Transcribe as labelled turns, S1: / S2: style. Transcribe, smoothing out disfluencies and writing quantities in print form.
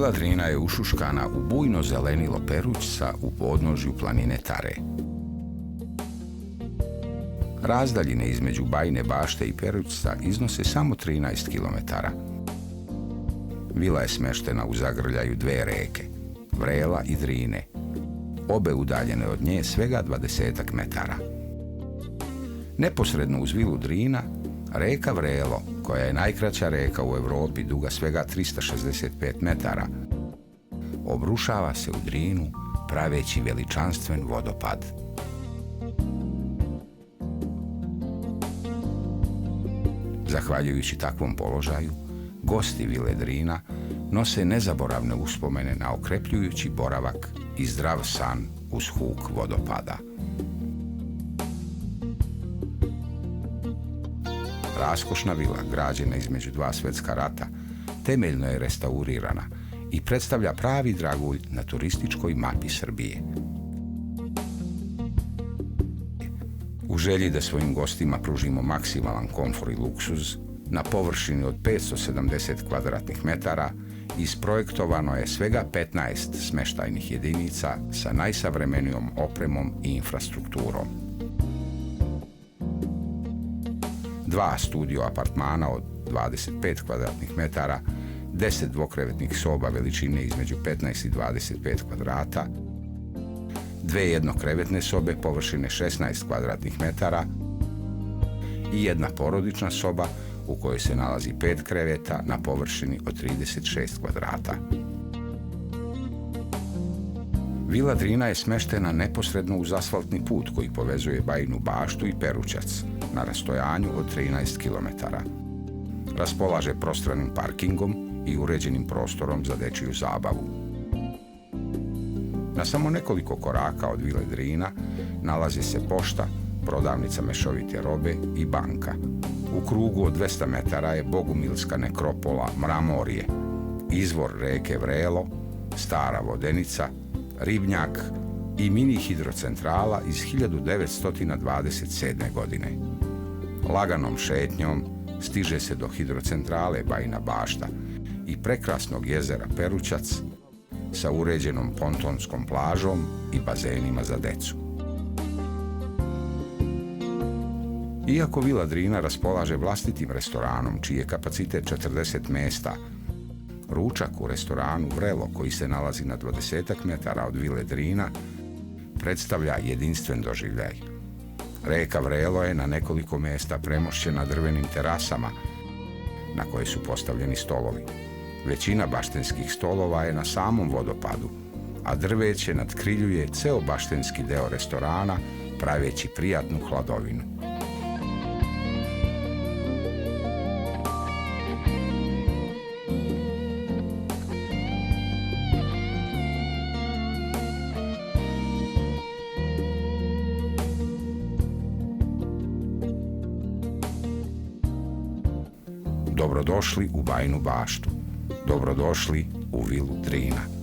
S1: Vila Drina je ušuškana u bujno zelenilo Perućca u podnožju planine Tare. Razdaljine između Bajine Bašte i Perućca iznose samo 13 km. Vila je smeštena u zagrljaju dve reke, Vrela i Drine, obe udaljene od nje svega 20 metara. Neposredno uz vilu Drina, reka Vrelo, koja je najkraća reka u Europi, duga svega 365 metara, obrušava se u Drinu praveći veličanstven vodopad. Zahvaljujući takvom položaju, gosti vile Drina nose nezaboravne uspomene na okrepljujući boravak i zdrav san uz huk vodopada. Raskošna vila, građena između dva svjetska rata, temeljno je restaurirana i predstavlja pravi dragulj na turističkoj mapi Srbije. U želji da svojim gostima pružimo maksimalan komfor i luksuz, na površini od 570 kvadratnih metara isprojektovano je svega 15 smještajnih jedinica sa najsavremenijom opremom i infrastrukturom. 2 studio apartmana od 25 kvadratnih metara, 10 dvokrevetnih soba veličine između 15 i 25 kvadrata, 2 jednokrevetne sobe površine 16 kvadratnih metara i jedna porodična soba u kojoj se nalazi 5 kreveta na površini od 36 kvadrata. Vila Drina je smeštena neposredno uz asfaltni put koji povezuje Bajinu Baštu i Perućac na rastojanju od 13 km. Raspolaže prostranim parkingom i uređenim prostorom za dečiju zabavu. Na samo nekoliko koraka od vile Drina nalazi se pošta, prodavnica mešovite robe i banka. U krugu od 200 metara je bogumilska nekropola Mramorje, izvor reke Vrelo, stara vodenica, ribnjak i mini hidrocentrala iz 1927. godine. Laganom šetnjom stiže se do hidrocentrale Bajina Bašta i prekrasnog jezera Perućac sa uređenom pontonskom plažom i bazenima za decu. Iako vila Drina raspolaže vlastitim restoranom, čiji je kapacitet 40 mjesta, ručak u restoranu Vrelo, koji se nalazi na 20 metara od vile Drina, predstavlja jedinstven doživljaj. Reka Vrelo je na nekoliko mjesta premošćena drvenim terasama na koje su postavljeni stolovi. Većina baštenskih stolova je na samom vodopadu, a drveće natkriljuje ceo baštenski deo restorana, praveći prijatnu hladovinu. Dobrodošli u Bajinu Baštu. Dobrodošli u vilu Drina.